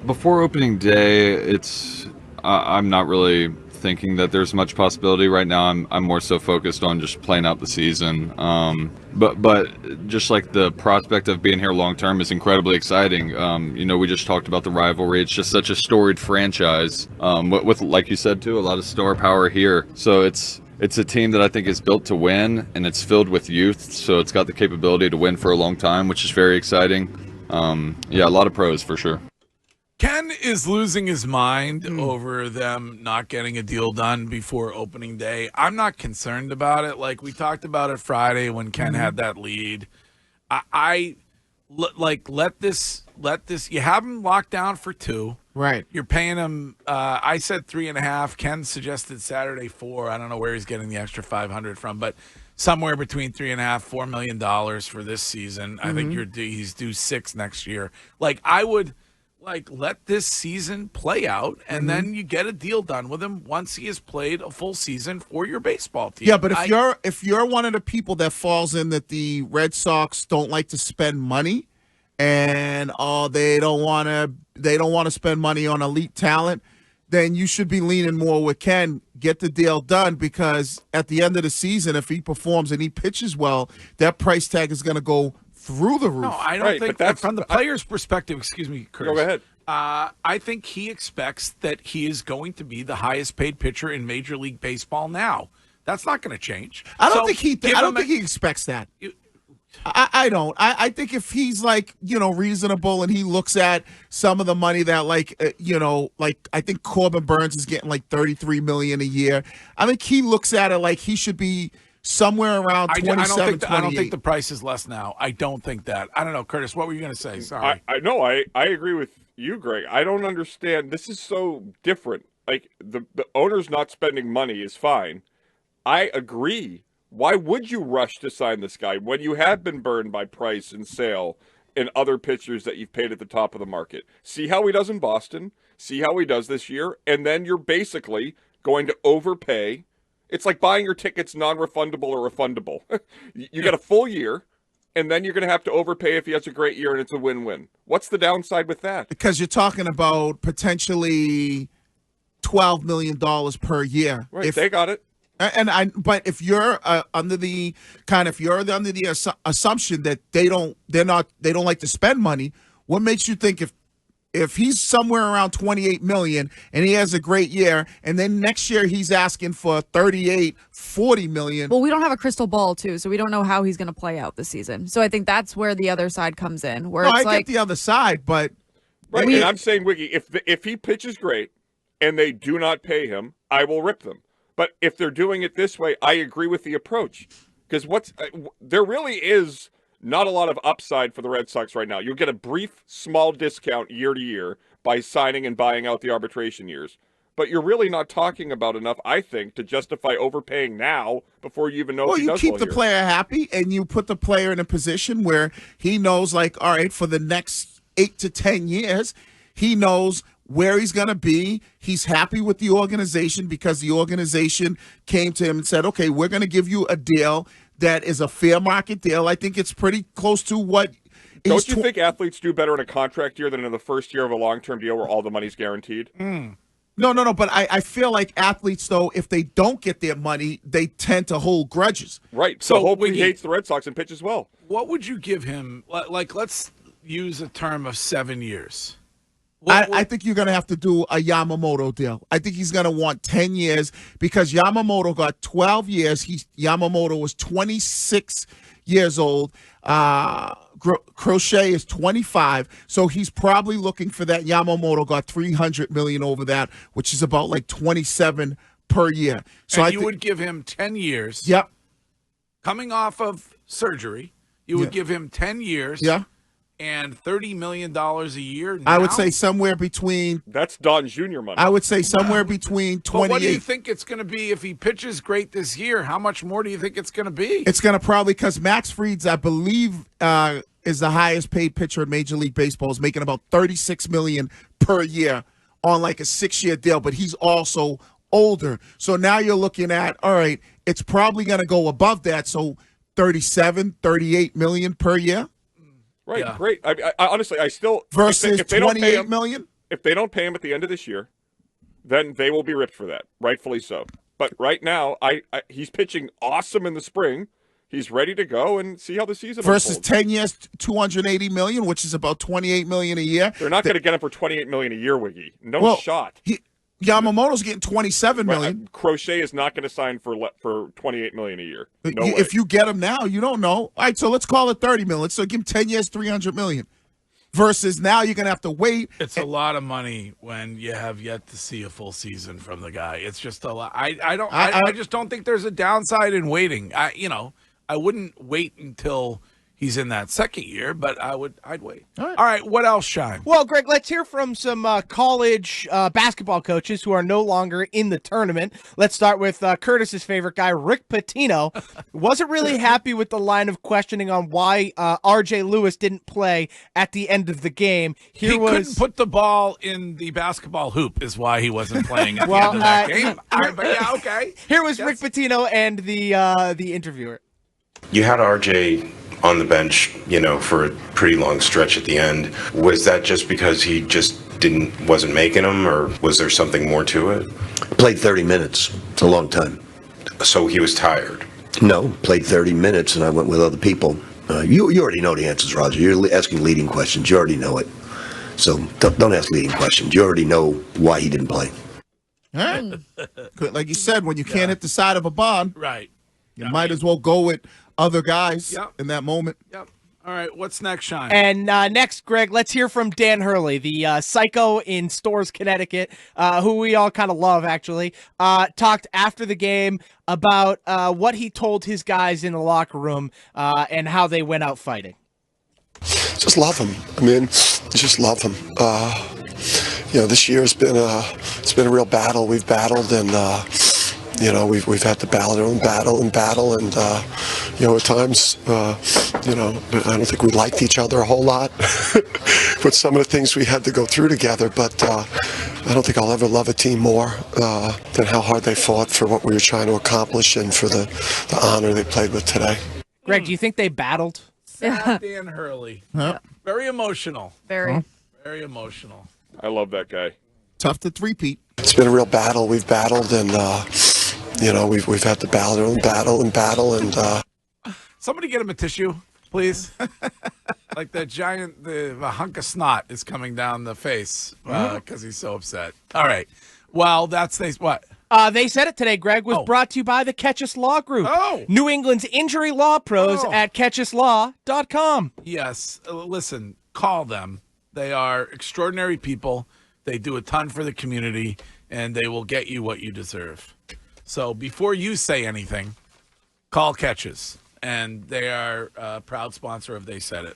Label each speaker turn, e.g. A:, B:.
A: Before opening day, I'm not really thinking that there's much possibility right now. I'm more so focused on just playing out the season. But just like the prospect of being here long term is incredibly exciting. We just talked about the rivalry. It's just such a storied franchise. With like you said too, a lot of star power here. So it's a team that I think is built to win, and it's filled with youth. So it's got the capability to win for a long time, which is very exciting. A lot of pros for sure.
B: Ken is losing his mind over them not getting a deal done before opening day. I'm not concerned about it. Like we talked about it Friday when Ken had that lead. Let this. You have him locked down for 2.
C: Right.
B: You're paying him. I said 3.5. Ken suggested Saturday 4. I don't know where he's getting the extra 500 from, but somewhere between $3.5-4 million for this season. I think he's due 6 next year. I would. Let this season play out, and then you get a deal done with him once he has played a full season for your baseball team.
C: Yeah, but if you're one of the people that falls in that the Red Sox don't like to spend money, and they don't want to spend money on elite talent, then you should be leaning more with Ken. Get the deal done, because at the end of the season, if he performs and he pitches well, that price tag is going to go through the roof.
B: No, I don't think that's from the player's perspective. Excuse me, Curtis.
D: Go ahead.
B: I think he expects that he is going to be the highest paid pitcher in Major League Baseball now. That's not going to change.
C: I don't think he expects that. I don't. I think if he's reasonable and he looks at some of the money that I think Corbin Burns is getting like $33 million a year. I think he looks at it like he should be somewhere around 27,
B: I don't think the price is less now. I don't think that. I don't know, Curtis. What were you going to say? Sorry.
D: I agree with you, Greg. I don't understand. This is so different. Like the owner's not spending money is fine. I agree. Why would you rush to sign this guy when you have been burned by Price and Sale and other pitchers that you've paid at the top of the market? See how he does in Boston. See how he does this year, and then you're basically going to overpay. It's like buying your tickets non-refundable or refundable. You get a full year, and then you're going to have to overpay if he has a great year and it's a win-win. What's the downside with that?
C: Because you're talking about potentially $12 million per year.
D: Right, they got it.
C: But if you're under the assumption that they don't like to spend money, what makes you think if he's somewhere around 28 million and he has a great year, and then next year he's asking for 38-40 million.
E: Well, we don't have a crystal ball too, so we don't know how he's going to play out this season. So I think that's where the other side comes in. Where I
C: get the other side, but
D: right. And I'm saying, Wiggy, if he pitches great and they do not pay him, I will rip them. But if they're doing it this way, I agree with the approach, because there really is not a lot of upside for the Red Sox right now. You'll get a brief, small discount year to year by signing and buying out the arbitration years. But you're really not talking about enough, I think, to justify overpaying now before you even know if he does well.
C: Well, you keep the player happy, and you put the player in a position where he knows, all right, for the next 8 to 10 years, he knows where he's going to be. He's happy with the organization because the organization came to him and said, okay, we're going to give you a deal that is a fair market deal. I think it's pretty close to what.
D: Don't you think athletes do better in a contract year than in the first year of a long-term deal where all the money's guaranteed?
C: No. But I feel like athletes, though, if they don't get their money, they tend to hold grudges.
D: Right. So hopefully he hates the Red Sox and pitches well.
B: What would you give him? Let's use a term of 7 years.
C: I think you're going to have to do a Yamamoto deal. I think he's going to want 10 years because Yamamoto got 12 years. Yamamoto was 26 years old. Crochet is 25, so he's probably looking for that. Yamamoto got $300 million over that, which is about like 27 per year. So
B: and you would give him 10 years.
C: Yep.
B: Coming off of surgery, you would give him 10 years.
C: Yeah.
B: And $30 million a year now?
C: I would say somewhere between...
D: That's Don Jr. money.
C: I would say somewhere between 28...
B: But what do you think it's going to be if he pitches great this year? How much more do you think it's going to be?
C: It's going to probably... Because Max Fried's, I believe, is the highest paid pitcher in Major League Baseball. Is making about $36 million per year on like a 6-year deal. But he's also older. So now you're looking at, all right, it's probably going to go above that. So $37-38 million per year.
D: Right, great. I honestly, I still
C: versus
D: if they don't pay
C: $28
D: him,
C: million.
D: If they don't pay him at the end of this year, then they will be ripped for that, rightfully so. But right now, he's pitching awesome in the spring. He's ready to go and see how the season
C: versus
D: unfolds.
C: 10 years, $280 million, which is about $28 million a year.
D: They're not going to get him for $28 million a year, Wiggy. No shot.
C: Yamamoto's getting $27 million.
D: Crochet is not going to sign for $28 million a year. No way.
C: If you get him now, you don't know. All right, so let's call it $30 million. So give him 10 years, $300 million. Versus now you're going to have to wait.
B: It's a lot of money when you have yet to see a full season from the guy. It's just a lot. I just don't think there's a downside in waiting. I wouldn't wait until he's in that second year, but I'd wait. All right, what else, Shine?
F: Well, Greg, let's hear from some college basketball coaches who are no longer in the tournament. Let's start with Curtis's favorite guy, Rick Pitino. Wasn't really happy with the line of questioning on why R.J. Lewis didn't play at the end of the game.
B: He couldn't put the ball in the basketball hoop is why he wasn't playing at the end of that game. But yeah, okay.
F: Here was Rick Pitino and the interviewer.
G: You had RJ on the bench, for a pretty long stretch at the end. Was that just because he just wasn't making them, or was there something more to it?
H: Played 30 minutes. It's a long time.
G: So he was tired?
H: No, played 30 minutes, and I went with other people. You already know the answers, Roger. You're asking leading questions. You already know it. So don't ask leading questions. You already know why he didn't play.
C: All right. Like you said, when you can't hit the side of a barn,
B: right,
C: you might as well go with other guys in that moment.
B: Yep. All right, what's next, Shine?
F: And next, Greg, let's hear from Dan Hurley, the psycho in Storrs, Connecticut, who we all kind of love, actually. Talked after the game about what he told his guys in the locker room and how they went out fighting.
I: Just love him. I mean, just love him. This year has been a real battle. We've battled and. We've had to battle and at times, I don't think we liked each other a whole lot with some of the things we had to go through together, but I don't think I'll ever love a team more than how hard they fought for what we were trying to accomplish and for the honor they played with today.
F: Greg, do you think they battled?
B: Sad Dan Hurley.
C: Huh?
B: Very emotional.
E: Very
B: emotional.
D: I love that guy.
C: Tough to three-peat.
I: It's been a real battle. We've battled and, we've had to battle and.
B: Somebody get him a tissue, please. Like the hunk of snot is coming down the face because he's so upset. All right. Well, what?
F: They said it today, Greg, was brought to you by the Ketchus Law Group. New England's injury law pros at KetchusLaw.com.
B: Yes. Listen, call them. They are extraordinary people. They do a ton for the community, and they will get you what you deserve. So before you say anything, call Catches, and they are a proud sponsor of They Said It.